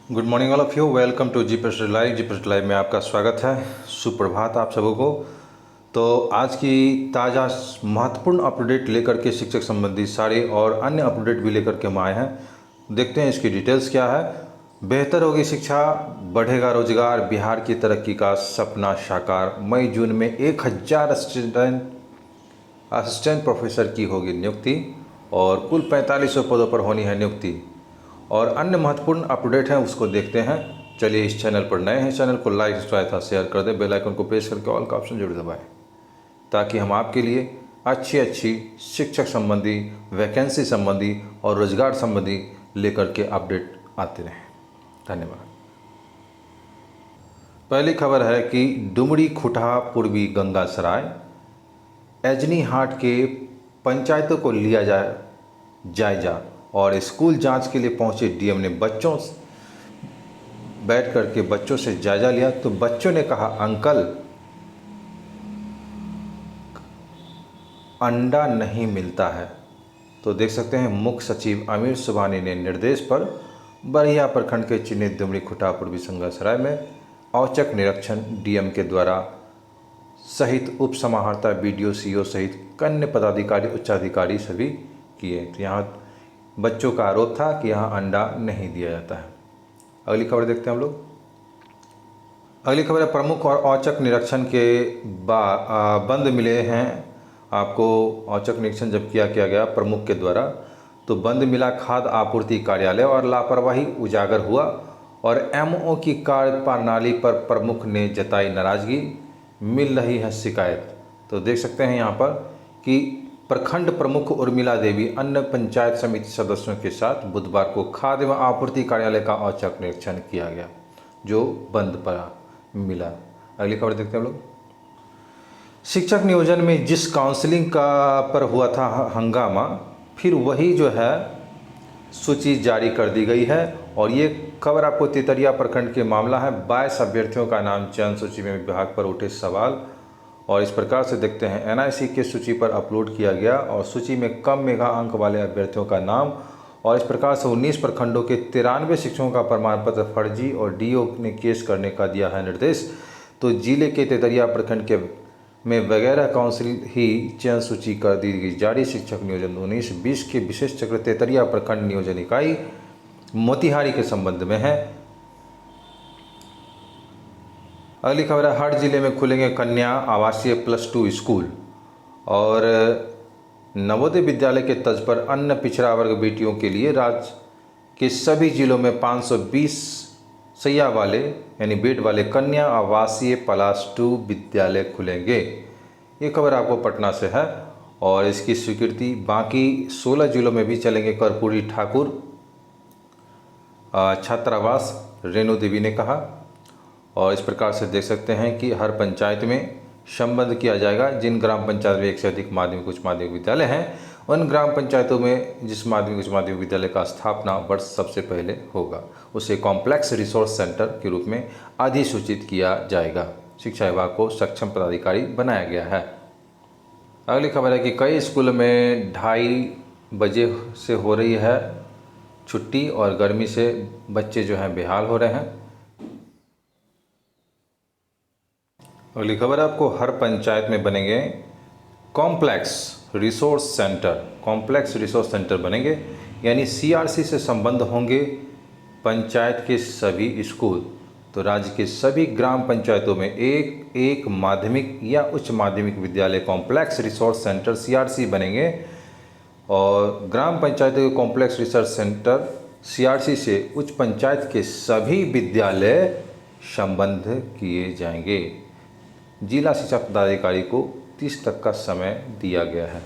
Good morning all of you. Welcome to GPS live. GPS live में आपका स्वागत है। सुप्रभात आप सबों को। तो आज की ताज़ा महत्वपूर्ण अपडेट लेकर के शिक्षक संबंधी सारे और अन्य अपडेट भी लेकर के हम आए हैं। देखते हैं इसकी डिटेल्स क्या है। बेहतर होगी शिक्षा, बढ़ेगा रोजगार, बिहार की तरक्की का सपना साकार। मई जून में 1000 असिस्टेंट प्रोफेसर की होगी नियुक्ति और कुल 4500 पदों पर होनी है नियुक्ति। और अन्य महत्वपूर्ण अपडेट हैं उसको देखते हैं। चलिए, इस चैनल पर नए हैं, चैनल को लाइक सब्सक्राइब शेयर कर दें, बेल आइकन को प्रेस करके ऑल का ऑप्शन जरूर दबाएं, ताकि हम आपके लिए अच्छी शिक्षक संबंधी, वैकेंसी संबंधी और रोजगार संबंधी लेकर के अपडेट आते रहें। धन्यवाद। पहली खबर है कि डुमरी खुटहा पूर्वी गंगासराय एजनी हाट के पंचायतों को लिया जाए जायजा और स्कूल जांच के लिए पहुंचे डीएम ने बच्चों बैठ करके बच्चों से जायजा लिया। तो बच्चों ने कहा, अंकल अंडा नहीं मिलता है। तो देख सकते हैं मुख्य सचिव अमीर सुबहानी ने निर्देश पर बरिया प्रखंड के चिन्हित डुमरी खुटा पूर्वी गंगासराय में औचक निरीक्षण डीएम के द्वारा सहित उप समाहर्ता, बीडीओ, सीओ सहित कन्या पदाधिकारी, उच्चाधिकारी सभी किए। तो यहाँ बच्चों का आरोप था कि यहाँ अंडा नहीं दिया जाता है। अगली खबर देखते हैं हम लोग। अगली खबर है, प्रमुख और औचक निरीक्षण के बंद मिले हैं। आपको औचक निरीक्षण जब किया गया प्रमुख के द्वारा, तो बंद मिला खाद्य आपूर्ति कार्यालय और लापरवाही उजागर हुआ और एमओ की कार्य प्रणाली पर प्रमुख ने जताई नाराजगी, मिल रही है शिकायत। तो देख सकते हैं यहाँ पर कि प्रखंड प्रमुख उर्मिला देवी अन्य पंचायत समिति सदस्यों के साथ बुधवार को खाद्य एवं आपूर्ति कार्यालय का औचक निरीक्षण किया गया, जो बंद पड़ा मिला। अगली खबर देखते हैं हम लोग। शिक्षक नियोजन में जिस काउंसलिंग का पर हुआ था हंगामा, फिर वही जो है सूची जारी कर दी गई है। और ये खबर आपको तितरिया प्रखंड के मामला है। 22 अभ्यर्थियों का नाम चयन सूची में विभाग पर उठे सवाल, और इस प्रकार से देखते हैं एनआईसी के सूची पर अपलोड किया गया और सूची में कम मेगा अंक वाले अभ्यर्थियों का नाम, और इस प्रकार से 19 प्रखंडों के 93 शिक्षकों का प्रमाण पत्र फर्जी और डीओ ने केस करने का दिया है निर्देश। तो जिले के तेतरिया प्रखंड के में वगैरह काउंसिल ही चयन सूची कर दी गई जारी। शिक्षक नियोजन 19-20 के विशेष चक्र तेतरिया प्रखंड नियोजन इकाई मोतिहारी के संबंध में है। अगली खबर है, हर जिले में खुलेंगे कन्या आवासीय +2 स्कूल और नवोदय विद्यालय के तर्ज पर अन्य पिछड़ा वर्ग बेटियों के लिए राज्य के सभी जिलों में 520 सैया वाले यानी बेड वाले कन्या आवासीय +2 विद्यालय खुलेंगे। ये खबर आपको पटना से है और इसकी स्वीकृति बाकी 16 जिलों में भी चलेंगे। कर्पूरी ठाकुर छात्रावास रेणु देवी ने कहा। और इस प्रकार से देख सकते हैं कि हर पंचायत में संबद्ध किया जाएगा। जिन ग्राम पंचायत में एक से अधिक माध्यमिक उच्च माध्यमिक विद्यालय हैं, उन ग्राम पंचायतों में जिस माध्यमिक उच्च माध्यमिक विद्यालय का स्थापना वर्ष सबसे पहले होगा, उसे कॉम्प्लेक्स रिसोर्स सेंटर के रूप में अधिसूचित किया जाएगा। शिक्षा विभाग को सक्षम पदाधिकारी बनाया गया है। अगली खबर है कि कई स्कूलों में 2:30 बजे से हो रही है छुट्टी और गर्मी से बच्चे जो हैं बेहाल हो रहे हैं। अगली खबर आपको, हर पंचायत में बनेंगे कॉम्प्लेक्स रिसोर्स सेंटर बनेंगे, यानी सीआरसी से संबंध होंगे पंचायत के सभी स्कूल। तो राज्य के सभी ग्राम पंचायतों में एक माध्यमिक या उच्च माध्यमिक विद्यालय कॉम्प्लेक्स रिसोर्स सेंटर सीआरसी बनेंगे और ग्राम पंचायतों के कॉम्प्लेक्स रिसोर्स सेंटर सीआरसी से उच्च पंचायत के सभी विद्यालय संबद्ध किए जाएंगे। जिला शिक्षा पदाधिकारी को 30 तक का समय दिया गया है।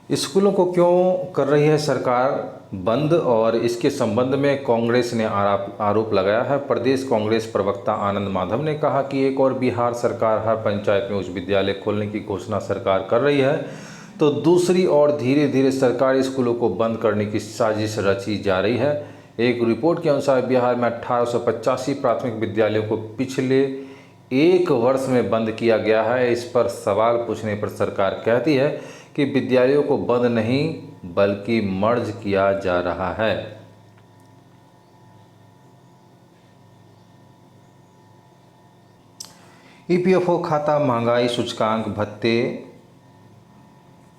स्कूलों को क्यों कर रही है सरकार बंद, और इसके संबंध में कांग्रेस ने आरोप लगाया है। प्रदेश कांग्रेस प्रवक्ता आनंद माधव ने कहा कि एक और बिहार सरकार हर पंचायत में उच्च विद्यालय खोलने की घोषणा सरकार कर रही है, तो दूसरी ओर धीरे धीरे सरकारी स्कूलों को बंद करने की साजिश रची जा रही है। एक रिपोर्ट के अनुसार बिहार में 1885 प्राथमिक विद्यालयों को पिछले 1 वर्ष में बंद किया गया है। इस पर सवाल पूछने पर सरकार कहती है कि विद्यालयों को बंद नहीं बल्कि मर्ज किया जा रहा है। ईपीएफओ खाता महंगाई सूचकांक भत्ते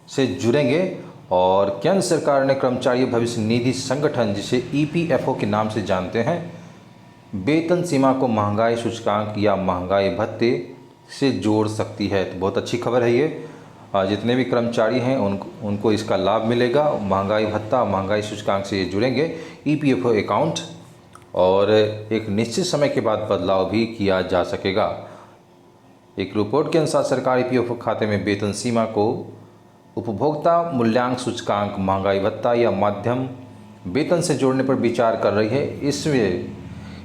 से जुड़ेंगे। और केंद्र सरकार ने कर्मचारी भविष्य निधि संगठन, जिसे ईपीएफओ के नाम से जानते हैं, वेतन सीमा को महंगाई सूचकांक या महंगाई भत्ते से जोड़ सकती है। तो बहुत अच्छी खबर है ये। जितने भी कर्मचारी हैं उनको इसका लाभ मिलेगा। महंगाई भत्ता, महंगाई सूचकांक से ये जुड़ेंगे ईपीएफओ अकाउंट, और एक निश्चित समय के बाद बदलाव भी किया जा सकेगा। एक रिपोर्ट के अनुसार सरकार ईपीएफओ खाते में वेतन सीमा को उपभोक्ता मूल्यांक सूचकांक, महंगाई भत्ता या मध्यम वेतन से जोड़ने पर विचार कर रही है।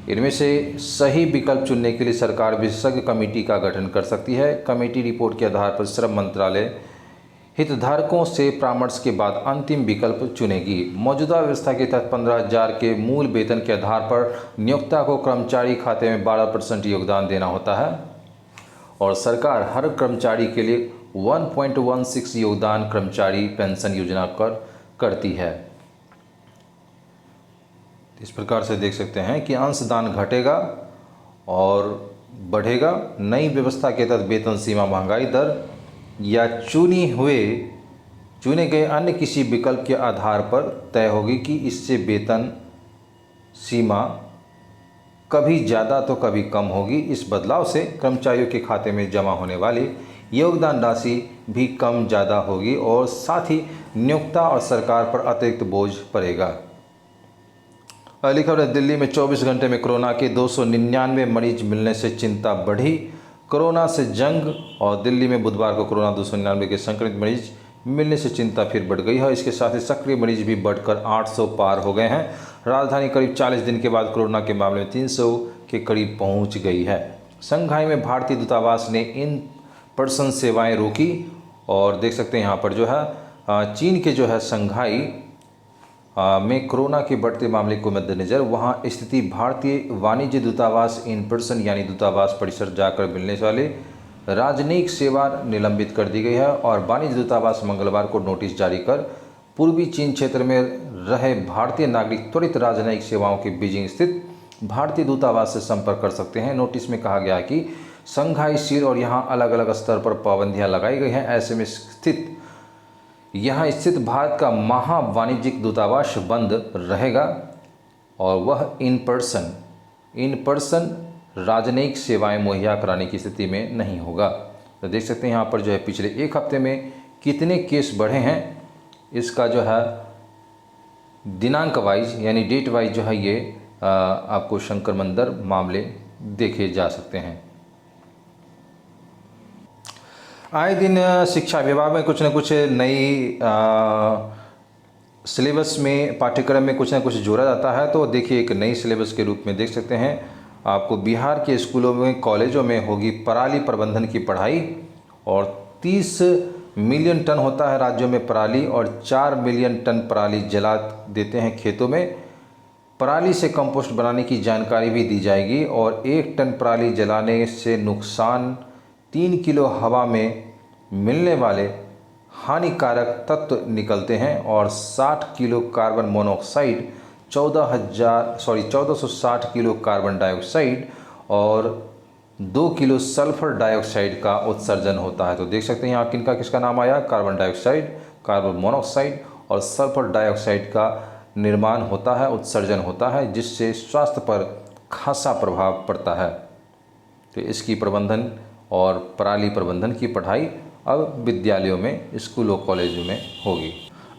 इनमें से सही विकल्प चुनने के लिए सरकार विशेषज्ञ कमेटी का गठन कर सकती है। कमेटी रिपोर्ट के आधार पर श्रम मंत्रालय हितधारकों से परामर्श के बाद अंतिम विकल्प चुनेगी। मौजूदा व्यवस्था के तहत 15,000 के मूल वेतन के आधार पर नियोक्ता को कर्मचारी खाते में 12% योगदान देना होता है, और सरकार हर कर्मचारी के लिए 1.16 योगदान कर्मचारी पेंशन योजना करती है। इस प्रकार से देख सकते हैं कि अंशदान घटेगा और बढ़ेगा। नई व्यवस्था के तहत वेतन सीमा महंगाई दर या चुने गए अन्य किसी विकल्प के आधार पर तय होगी कि इससे वेतन सीमा कभी ज़्यादा तो कभी कम होगी। इस बदलाव से कर्मचारियों के खाते में जमा होने वाली योगदान राशि भी कम ज़्यादा होगी, और साथ ही नियोक्ता और सरकार पर अतिरिक्त बोझ पड़ेगा। अगली खबर है, दिल्ली में 24 घंटे में कोरोना के 299 मरीज मिलने से चिंता बढ़ी। कोरोना से जंग, और दिल्ली में बुधवार को कोरोना 299 के संक्रमित मरीज मिलने से चिंता फिर बढ़ गई है। इसके साथ ही सक्रिय मरीज भी बढ़कर 800 पार हो गए हैं। राजधानी करीब 40 दिन के बाद कोरोना के मामले में 300 के करीब पहुंच गई है। शंघाई में भारतीय दूतावास ने इन पर्सन सेवाएं रोकी, और देख सकते हैं यहाँ पर जो है चीन के जो है शंघाई में कोरोना के बढ़ते मामले को मद्देनज़र वहाँ स्थिति भारतीय वाणिज्य दूतावास इन पर्सन यानी दूतावास परिसर जाकर मिलने वाले राजनयिक सेवा निलंबित कर दी गई है। और वाणिज्य दूतावास मंगलवार को नोटिस जारी कर पूर्वी चीन क्षेत्र में रहे भारतीय नागरिक त्वरित राजनयिक सेवाओं के बीजिंग स्थित भारतीय दूतावास से संपर्क कर सकते हैं। नोटिस में कहा गया है कि शंघाई सिर और यहाँ अलग अलग स्तर पर पाबंदियाँ लगाई गई हैं। ऐसे में यहाँ स्थित भारत का महा वाणिज्यिक दूतावास बंद रहेगा, और वह इन पर्सन राजनयिक सेवाएं मुहैया कराने की स्थिति में नहीं होगा। तो देख सकते हैं यहाँ पर जो है पिछले एक हफ्ते में कितने केस बढ़े हैं, इसका जो है दिनांक वाइज यानी डेट वाइज जो है ये आपको संक्रमण दर मामले देखे जा सकते हैं। आए दिन शिक्षा विभाग में कुछ न कुछ नई सिलेबस में, पाठ्यक्रम में कुछ न कुछ जोड़ा जाता है। तो देखिए, एक नई सिलेबस के रूप में देख सकते हैं आपको बिहार के स्कूलों में, कॉलेजों में होगी पराली प्रबंधन की पढ़ाई, और 30 मिलियन टन होता है राज्यों में पराली, और 4 मिलियन टन पराली जला देते हैं खेतों में। पराली से कंपोस्ट बनाने की जानकारी भी दी जाएगी, और 1 टन पराली जलाने से नुकसान 3 किलो हवा में मिलने वाले हानिकारक तत्व निकलते हैं, और 60 kilo carbon monoxide, 1460 kilo carbon dioxide और 2 किलो सल्फर डाइऑक्साइड का उत्सर्जन होता है। तो देख सकते हैं यहाँ किनका किसका नाम आया, कार्बन डाइऑक्साइड, कार्बन मोनोऑक्साइड और सल्फर डाइऑक्साइड का निर्माण होता है, उत्सर्जन होता है, जिससे स्वास्थ्य पर खासा प्रभाव पड़ता है। तो इसकी प्रबंधन और पराली प्रबंधन की पढ़ाई अब विद्यालयों में, स्कूलों, कॉलेजों में होगी।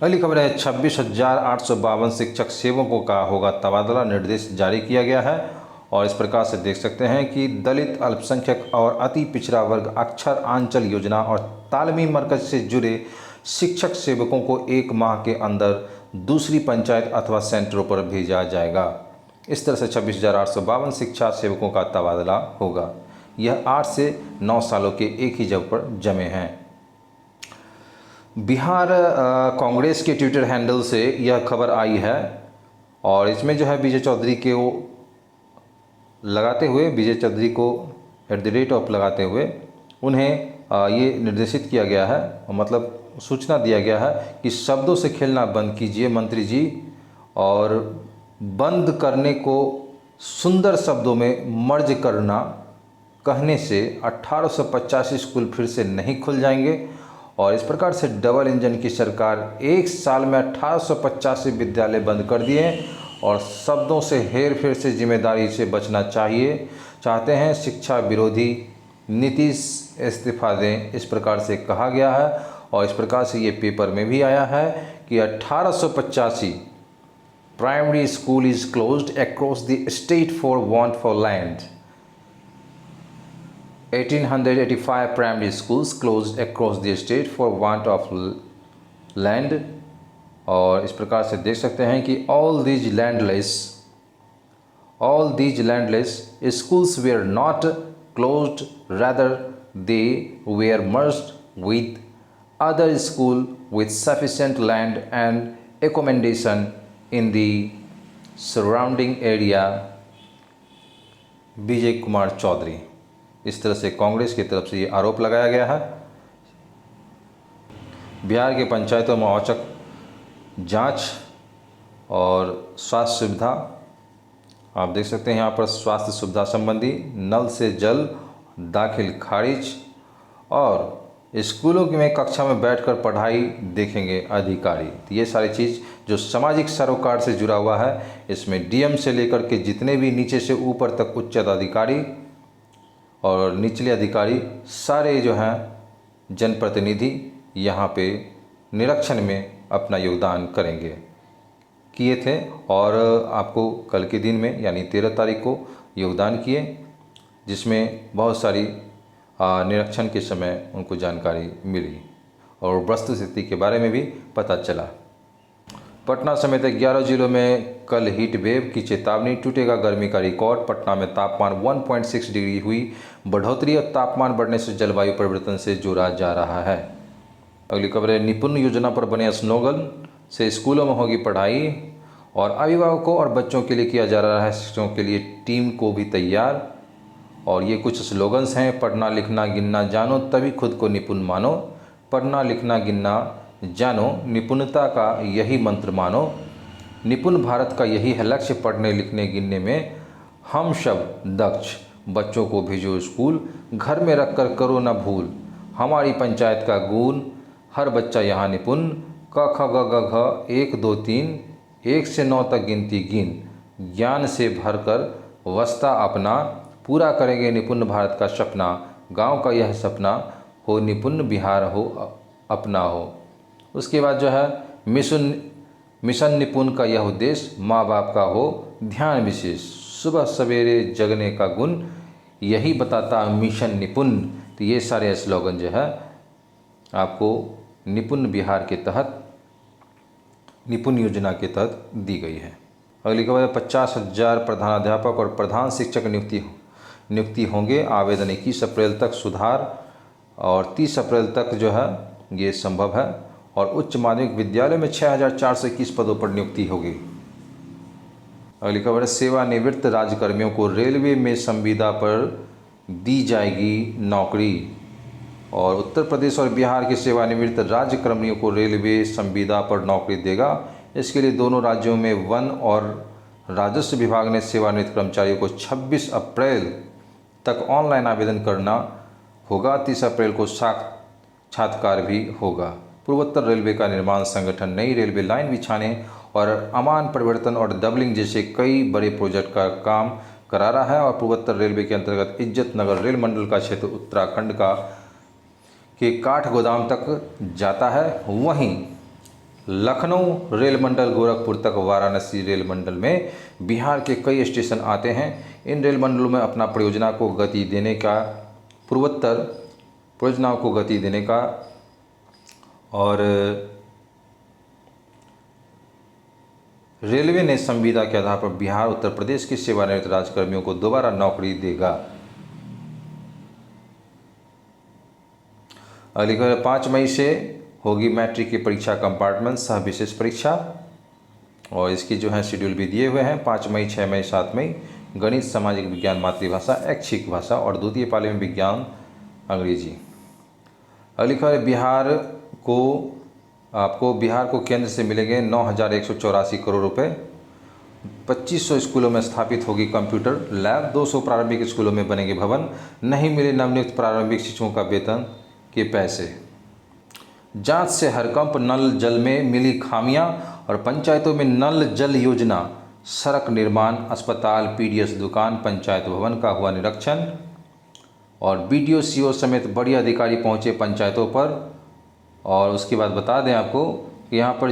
अगली खबर है, 26,852 शिक्षक सेवकों का होगा तबादला, निर्देश जारी किया गया है। और इस प्रकार से देख सकते हैं कि दलित, अल्पसंख्यक और अति पिछड़ा वर्ग अक्षर आंचल योजना और तालमी मरकज से जुड़े शिक्षक सेवकों को 1 माह के अंदर दूसरी पंचायत अथवा सेंटरों पर भेजा जाएगा। इस तरह से 26,852 शिक्षा सेवकों का तबादला होगा। यह 8 से 9 सालों के एक ही जगह पर जमे हैं। बिहार कांग्रेस के ट्विटर हैंडल से यह खबर आई है, और इसमें जो है विजय चौधरी के वो लगाते हुए, विजय चौधरी को @ लगाते हुए उन्हें ये निर्देशित किया गया है, मतलब सूचना दिया गया है कि शब्दों से खेलना बंद कीजिए मंत्री जी, और बंद करने को सुंदर शब्दों में मर्ज कहने से 1885 स्कूल फिर से नहीं खुल जाएंगे। और इस प्रकार से डबल इंजन की सरकार एक साल में 1885 विद्यालय बंद कर दिए और शब्दों से हेर फेर से जिम्मेदारी से बचना चाहते हैं। शिक्षा विरोधी नीतीश इस्तीफा दें, इस प्रकार से कहा गया है। और इस प्रकार से ये पेपर में भी आया है कि 1885 primary school is closed across the state for want for land. 1885 primary schools closed across the state for want of land। और इस प्रकार से देख सकते हैं कि all these landless schools were not closed, rather they were merged with other school with sufficient land and accommodation in the surrounding area। Vijay Kumar Chaudhary. इस तरह से कांग्रेस की तरफ से ये आरोप लगाया गया है। बिहार के पंचायतों में औचक जांच और स्वास्थ्य सुविधा, आप देख सकते हैं यहाँ पर स्वास्थ्य सुविधा संबंधी नल से जल, दाखिल खारिज, और स्कूलों में कक्षा में बैठकर पढ़ाई देखेंगे अधिकारी। तो ये सारी चीज़ जो सामाजिक सरोकार से जुड़ा हुआ है, इसमें डीएम से लेकर के जितने भी नीचे से ऊपर तक उच्च अधिकारी और निचले अधिकारी सारे जो हैं जनप्रतिनिधि यहाँ पे निरीक्षण में अपना योगदान किए थे। और आपको कल के दिन में यानी 13 तारीख को योगदान किए, जिसमें बहुत सारी निरीक्षण के समय उनको जानकारी मिली और वस्तु स्थिति के बारे में भी पता चला। पटना समेत 11 जिलों में कल हीट वेव की चेतावनी, टूटेगा गर्मी का रिकॉर्ड। पटना में तापमान 1.6 डिग्री हुई बढ़ोतरी और तापमान बढ़ने से जलवायु परिवर्तन से जोड़ा जा रहा है। अगली खबर है, निपुण योजना पर बने स्लोगन से स्कूलों में होगी पढ़ाई और अभिभावकों और बच्चों के लिए किया जा रहा है शिक्षकों के लिए टीम को भी तैयार। और ये कुछ स्लोगन्स हैं, पढ़ना लिखना गिनना जानो तभी खुद को निपुण मानो। पढ़ना लिखना गिनना जानो, निपुणता का यही मंत्र मानो। निपुण भारत का यही है लक्ष्य, पढ़ने लिखने गिनने में हम सब दक्ष। बच्चों को भेजो स्कूल, घर में रखकर करो न भूल। हमारी पंचायत का गुण, हर बच्चा यहाँ निपुण। क ख ग घ घ 1 2 3 1 से 9 तक गिनती गिन। ज्ञान से भरकर वस्ता अपना, पूरा करेंगे निपुण भारत का सपना। गांव का यह सपना हो, निपुण बिहार हो अपना हो। उसके बाद जो है मिशन निपुण का यह उद्देश्य, माँ बाप का हो ध्यान विशेष। सुबह सवेरे जगने का गुण, यही बताता मिशन निपुण। तो ये सारे स्लोगन जो है आपको निपुण बिहार के तहत, निपुण योजना के तहत दी गई है। अगली खबर है, 50,000 प्रधानाध्यापक और प्रधान शिक्षक नियुक्ति होंगे। आवेदन 21 अप्रैल तक सुधार और 30 अप्रैल तक जो है ये संभव है। और उच्च माध्यमिक विद्यालय में 6,421 पदों पर नियुक्ति होगी। अगली खबर है, सेवानिवृत्त राज्यकर्मियों को रेलवे में संविदा पर दी जाएगी नौकरी। और उत्तर प्रदेश और बिहार के सेवानिवृत्त राज्यकर्मियों को रेलवे संविदा पर नौकरी देगा। इसके लिए दोनों राज्यों में वन और राजस्व विभाग ने सेवानिवृत्त कर्मचारियों को 26 अप्रैल तक ऑनलाइन आवेदन करना होगा। 30 अप्रैल को साक्षात्कार भी होगा। पूर्वोत्तर रेलवे का निर्माण संगठन नई रेलवे लाइन बिछाने और अमान परिवर्तन और डबलिंग जैसे कई बड़े प्रोजेक्ट का काम करा रहा है। और पूर्वोत्तर रेलवे के अंतर्गत इज्जत नगर रेल मंडल का क्षेत्र उत्तराखंड के काठगोदाम तक जाता है। वहीं लखनऊ रेल मंडल गोरखपुर तक, वाराणसी रेल मंडल में बिहार के कई स्टेशन आते हैं। इन रेल मंडलों में अपना परियोजना को गति देने का, पूर्वोत्तर परियोजनाओं को गति देने का और रेलवे ने संविदा के आधार पर बिहार उत्तर प्रदेश के सेवानिवृत्त राज्यकर्मियों को दोबारा नौकरी देगा। अगली खबर, 5 मई से होगी मैट्रिक की परीक्षा कंपार्टमेंट सह विशेष परीक्षा। और इसकी जो है शेड्यूल भी दिए हुए हैं, 5 मई, 6 मई, 7 मई। गणित, सामाजिक विज्ञान, मातृभाषा, ऐच्छिक भाषा और द्वितीय पाली में विज्ञान अंग्रेजी। अगली खबर, बिहार को केंद्र से मिलेंगे 9,184 करोड़ रुपए। 2500 स्कूलों में स्थापित होगी कंप्यूटर लैब, 200 प्रारंभिक स्कूलों में बनेंगे भवन, नहीं मिले नवनियुक्त प्रारंभिक शिक्षकों का वेतन के पैसे। जांच से हरकंप, नल जल में मिली खामियां और पंचायतों में नल जल योजना, सड़क निर्माण, अस्पताल, पीडीएस दुकान, पंचायत भवन का हुआ निरीक्षण। और बीडीओ, सीओ समेत बड़े अधिकारी पहुंचे पंचायतों पर। और उसके बाद बता दें आपको कि यहाँ पर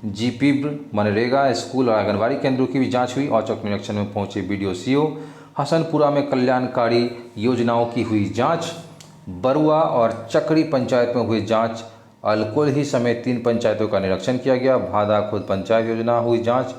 जीपी, मनरेगा, स्कूल और आंगनबाड़ी केंद्रों की भी जांच हुई। औचक निरीक्षण में पहुंचे बीडीओ, सीओ। हसनपुरा में कल्याणकारी योजनाओं की हुई जांच। बरुआ और चक्री पंचायत में हुई जांच। अलकोल्ही समेत 3 पंचायतों का निरीक्षण किया गया। भादा खुद पंचायत योजना हुई जांच।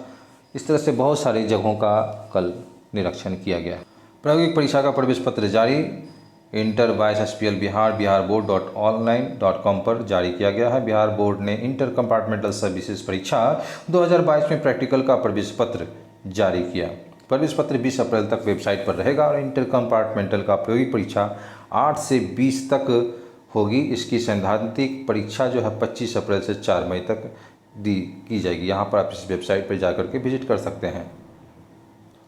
इस तरह से बहुत सारी जगहों का कल निरीक्षण किया गया। प्रायोगिक परीक्षा का प्रवेश पत्र जारी। इंटर 22 SPL बिहार biharboard.online.com पर जारी किया गया है। बिहार बोर्ड ने इंटर कंपार्टमेंटल सर्विसेज परीक्षा 2022 में प्रैक्टिकल का प्रवेश पत्र जारी किया। प्रवेश पत्र 20 अप्रैल तक वेबसाइट पर रहेगा और इंटर कंपार्टमेंटल का प्रायोगिक परीक्षा 8 से 20 तक होगी। इसकी सैद्धांतिक परीक्षा जो है 25 अप्रैल से 4 मई तक की जाएगी। यहाँ पर आप इस वेबसाइट पर जाकर के विजिट कर सकते हैं।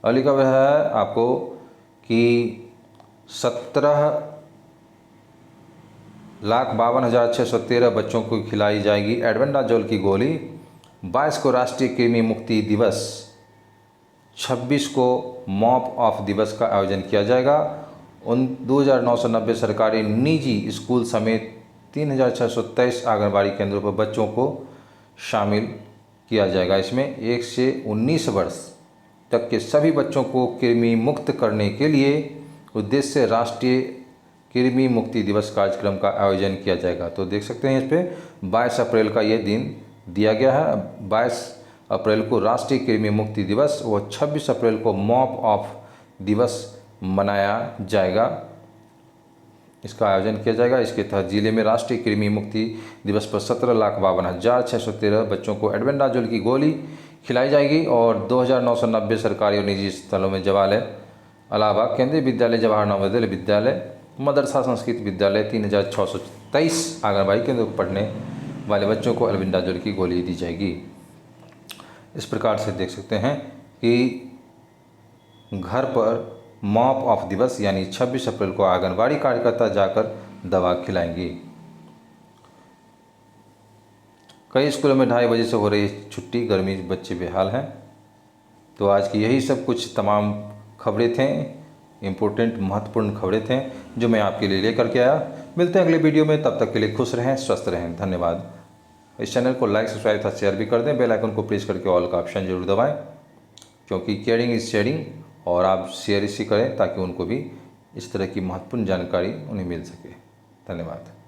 अगली खबर है आपको कि 17,52,613 बच्चों को खिलाई जाएगी एल्बेंडाजोल की गोली। 22 को राष्ट्रीय कृमि मुक्ति दिवस, 26 को मॉप ऑफ दिवस का आयोजन किया जाएगा। 2990 सरकारी निजी स्कूल समेत 3623 आंगनबाड़ी केंद्रों पर बच्चों को शामिल किया जाएगा। इसमें 1 से 19 वर्ष तक के सभी बच्चों को कृमि मुक्त करने के लिए उद्देश्य से राष्ट्रीय कृमि मुक्ति दिवस कार्यक्रम का आयोजन किया जाएगा। तो देख सकते हैं इस पर 22 अप्रैल का ये दिन दिया गया है। 22 अप्रैल को राष्ट्रीय कृमि मुक्ति दिवस व 26 अप्रैल को मॉप ऑफ दिवस मनाया जाएगा। इसका आयोजन किया जाएगा। इसके तहत जिले में राष्ट्रीय कृमि मुक्ति दिवस पर 17,52,613 बच्चों को एल्बेंडाजोल की गोली खिलाई जाएगी। और 2990 सरकारी और निजी स्थलों में जवालय, अलावा केंद्रीय विद्यालय, जवाहर नवोदय विद्यालय, मदरसा, संस्कृत विद्यालय, 3623 आंगनबाड़ी केंद्रों पर पढ़ने वाले बच्चों को एल्बेंडाजोल की गोली दी जाएगी। इस प्रकार से देख सकते हैं कि घर पर मॉप ऑफ दिवस यानी 26 अप्रैल को आंगनबाड़ी कार्यकर्ता जाकर दवा खिलाएंगी। कई स्कूलों में 2:30 बजे से हो रही छुट्टी, गर्मी, बच्चे बेहाल हैं। तो आज की यही सब कुछ तमाम खबरें थे, इम्पोर्टेंट महत्वपूर्ण खबरें थे जो मैं आपके लिए लेकर के आया। मिलते हैं अगले वीडियो में, तब तक के लिए खुश रहें, स्वस्थ रहें। धन्यवाद। इस चैनल को लाइक, सब्सक्राइब तथा शेयर भी कर दें। बेल आइकन को प्रेस करके ऑल का ऑप्शन जरूर दबाएं, क्योंकि केयरिंग इज शेयरिंग। और आप शेयर इसी करें ताकि उनको भी इस तरह की महत्वपूर्ण जानकारी उन्हें मिल सके। धन्यवाद।